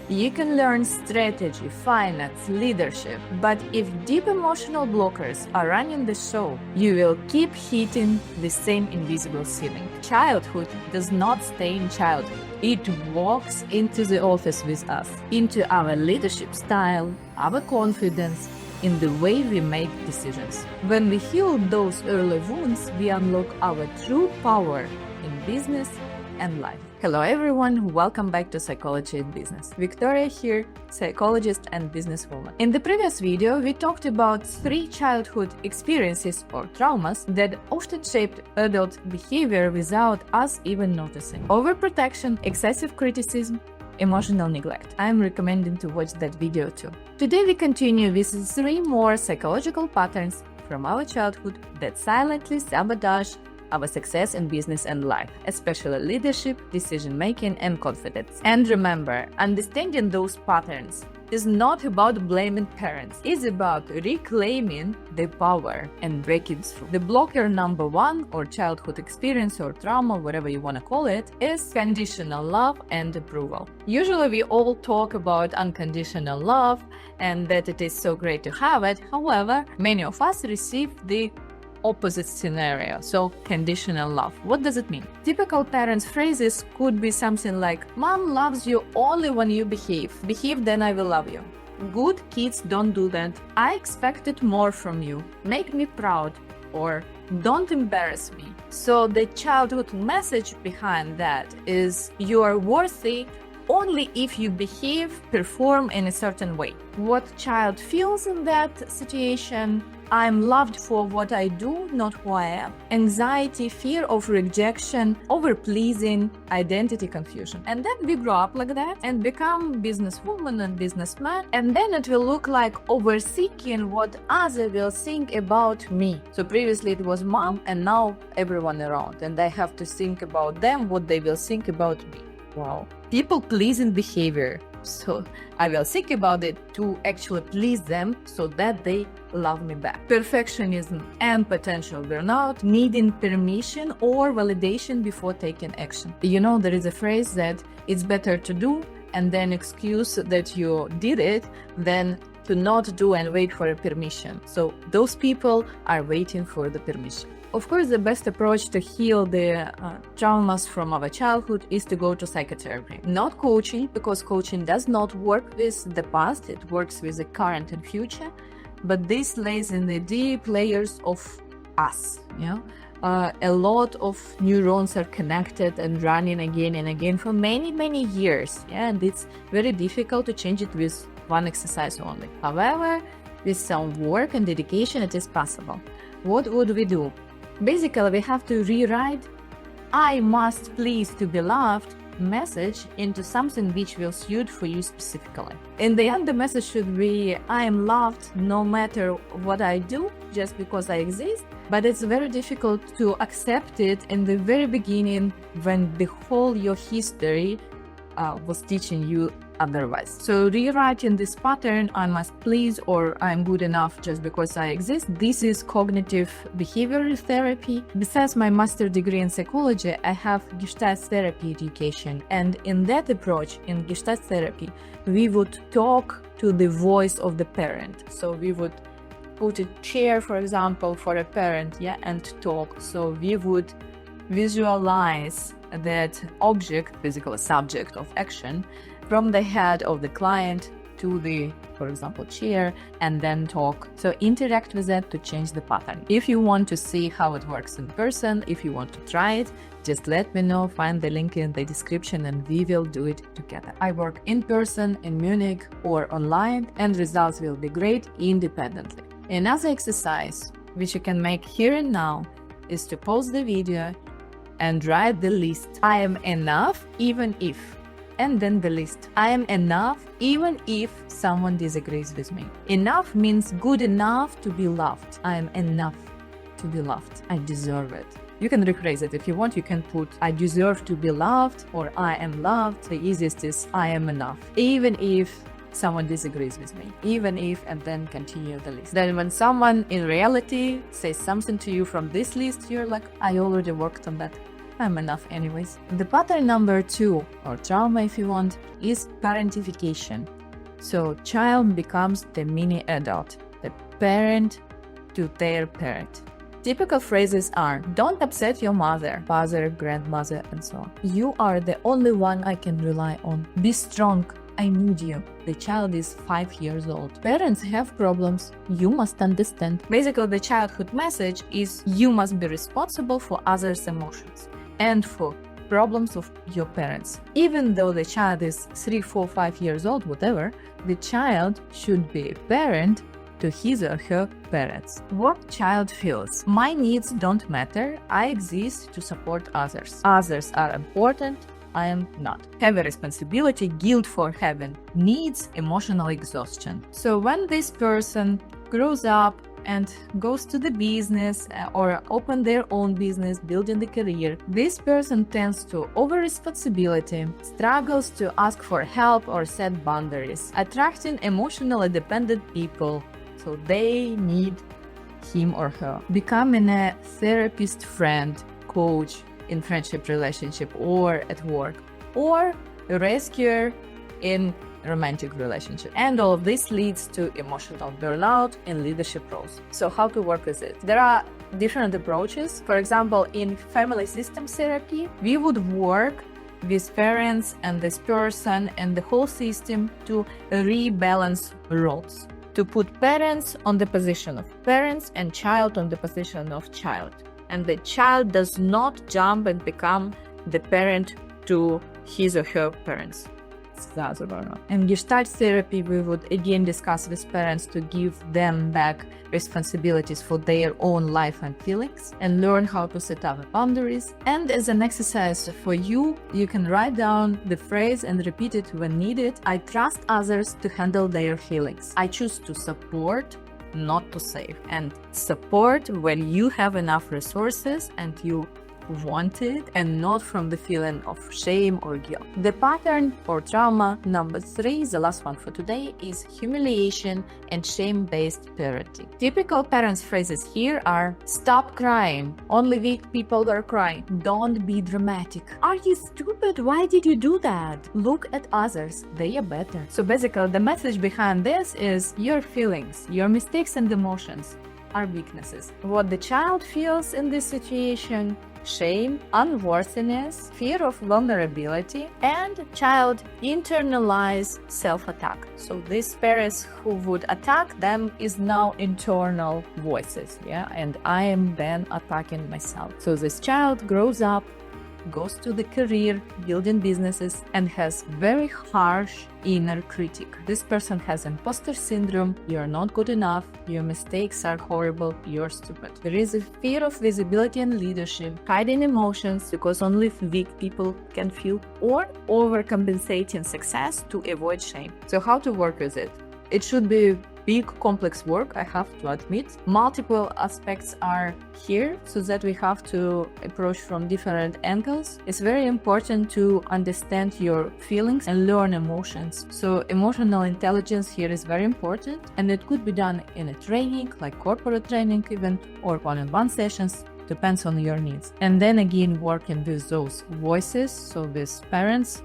You can learn strategy, finance, leadership, but if deep emotional blockers are running the show, you will keep hitting the same invisible ceiling. Childhood does not stay in childhood. It walks into the office with us, into our leadership style, our confidence, in the way we make decisions. When we heal those early wounds, we unlock our true power in business and life. Hello everyone, welcome back to Psychology in Business. Victoria here, psychologist and businesswoman. In the previous video, we talked about 3 childhood experiences or traumas that often shaped adult behavior without us even noticing. Overprotection, excessive criticism, emotional neglect. I'm recommending to watch that video too. Today we continue with 3 more psychological patterns from our childhood that silently sabotage our success in business and life, especially leadership, decision-making, and confidence. And remember, understanding those patterns is not about blaming parents. It's about reclaiming the power and breaking through. The blocker number 1, or childhood experience or trauma, whatever you want to call it, is conditional love and approval. Usually we all talk about unconditional love and that it is so great to have it. However, many of us receive the opposite scenario, so conditional love. What does it mean? Typical parents' phrases could be something like, "Mom loves you only when you behave. Behave, then I will love you. Good kids don't do that. I expected more from you. Make me proud," or "Don't embarrass me." So the childhood message behind that is you are worthy only if you behave, perform in a certain way. What child feels in that situation? I'm loved for what I do, not who I am. Anxiety, fear of rejection, over-pleasing, identity confusion. And then we grow up like that and become businesswoman and businessman, and then it will look like overseeking what others will think about me. So previously it was mom, and now everyone around, and I have to think about them, what they will think about me. Wow. People-pleasing behavior. So I will think about it to actually please them so that they love me back. Perfectionism and potential burnout, needing permission or validation before taking action. You know, there is a phrase that it's better to do and then excuse that you did it than to not do and wait for a permission. So those people are waiting for the permission. Of course, the best approach to heal the traumas from our childhood is to go to psychotherapy. Not coaching, because coaching does not work with the past, it works with the current and future, but this lays in the deep layers of us. A lot of neurons are connected and running again and again for many, many years. And it's very difficult to change it with one exercise only. However, with some work and dedication, it is possible. What would we do? Basically, we have to rewrite "I must please to be loved" message into something which will suit for you specifically. In the end, the message should be "I am loved no matter what I do, just because I exist." But it's very difficult to accept it in the very beginning when the whole your history was teaching you otherwise. So rewriting this pattern, "I must please" or "I'm good enough just because I exist," this is cognitive behavioral therapy. Besides my master's degree in psychology, I have Gestalt therapy education. And in that approach, in Gestalt therapy, we would talk to the voice of the parent. So we would put a chair, for example, for a parent, and talk. So we would visualize that object, physical subject of action, from the head of the client to the, for example, chair, and then talk. So interact with that to change the pattern. If you want to see how it works in person, if you want to try it, just let me know, find the link in the description, and we will do it together. I work in person in Munich or online, and results will be great independently. Another exercise, which you can make here and now, is to pause the video and write the list. I am enough even if, and then the list. I am enough even if someone disagrees with me. Enough means good enough to be loved. I am enough to be loved. I deserve it. You can rephrase it if you want. You can put "I deserve to be loved" or "I am loved." The easiest is "I am enough even if someone disagrees with me, even if," and then continue the list. Then when someone in reality says something to you from this list, you're like, "I already worked on that. I'm enough anyways. The pattern number 2, or trauma if you want, is parentification. So child becomes the mini adult, the parent to their parent. Typical phrases are, don't upset your mother, father, grandmother, and so on. You are the only one I can rely on. Be strong. I need you. The child is 5 years old. Parents have problems. You must understand. Basically, the childhood message is you must be responsible for others' emotions and for problems of your parents. Even though the child is 3, 4, 5 years old, whatever, the child should be a parent to his or her parents. What child feels? My needs don't matter. I exist to support others. Others are important. I am not. Heavy responsibility, guilt for having needs, emotional exhaustion. So when this person grows up and goes to the business or open their own business, building the career, this person tends to over responsibility, struggles to ask for help or set boundaries, attracting emotionally dependent people. So they need him or her. Becoming a therapist, friend, coach in friendship relationship or at work, or a rescuer in romantic relationship. And all of this leads to emotional burnout in leadership roles. So how to work with it? There are different approaches. For example, in family systems therapy, we would work with parents and this person and the whole system to rebalance roles, to put parents on the position of parents and child on the position of child. And the child does not jump and become the parent to his or her parents. In Gestalt therapy, we would again discuss with parents to give them back responsibilities for their own life and feelings and learn how to set up boundaries. And as an exercise for you, you can write down the phrase and repeat it when needed. I trust others to handle their feelings. I choose to support, not to save. And support when you have enough resources and you want it, and not from the feeling of shame or guilt. The pattern or trauma number 3, the last one for today, is humiliation and shame-based parenting. Typical parents' phrases here are, stop crying, only weak people are crying, don't be dramatic, are you stupid, why did you do that, look at others, they are better. So basically the message behind this is your feelings, your mistakes and emotions are weaknesses. What the child feels in this situation: shame, unworthiness, fear of vulnerability, and child internalize self-attack. So these parents who would attack them is now internal voices, and I am then attacking myself. So this child grows up, goes to the career, building businesses, and has very harsh inner critic. This person has imposter syndrome, you're not good enough, your mistakes are horrible, you're stupid. There is a fear of visibility and leadership, hiding emotions because only weak people can feel, or overcompensating success to avoid shame. So how to work with it? It should be big, complex work, I have to admit. Multiple aspects are here, so that we have to approach from different angles. It's very important to understand your feelings and learn emotions. So emotional intelligence here is very important, and it could be done in a training, like corporate training even, or one-on-one sessions, depends on your needs. And then again, working with those voices, so with parents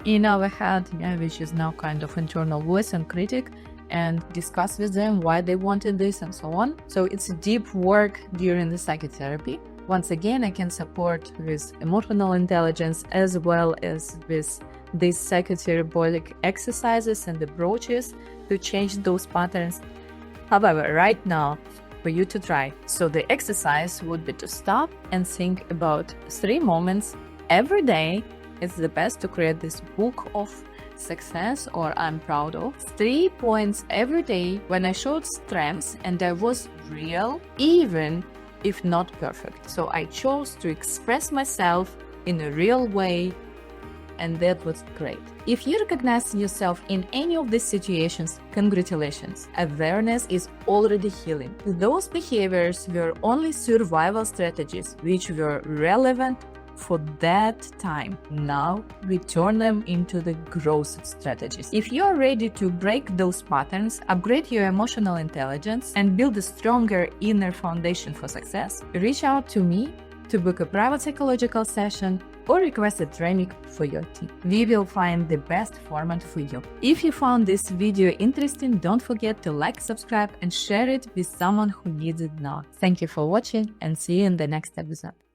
in our head, which is now kind of internal voice and critic, and discuss with them why they wanted this and so on. So it's a deep work during the psychotherapy. Once again, I can support with emotional intelligence as well as with these psychotherapeutic exercises and approaches to change those patterns. However, right now, for you to try. So the exercise would be to stop and think about 3 moments every day. It's the best to create this book of success or I'm proud of. 3 points every day when I showed strengths and I was real, even if not perfect. So I chose to express myself in a real way, and that was great. If you recognize yourself in any of these situations, congratulations. Awareness is already healing. Those behaviors were only survival strategies which were relevant for that time. Now we turn them into the growth strategies. If you are ready to break those patterns, upgrade your emotional intelligence, and build a stronger inner foundation for success, reach out to me to book a private psychological session or request a training for your team. We will find the best format for you. If you found this video interesting, don't forget to like, subscribe, and share it with someone who needs it now. Thank you for watching and see you in the next episode.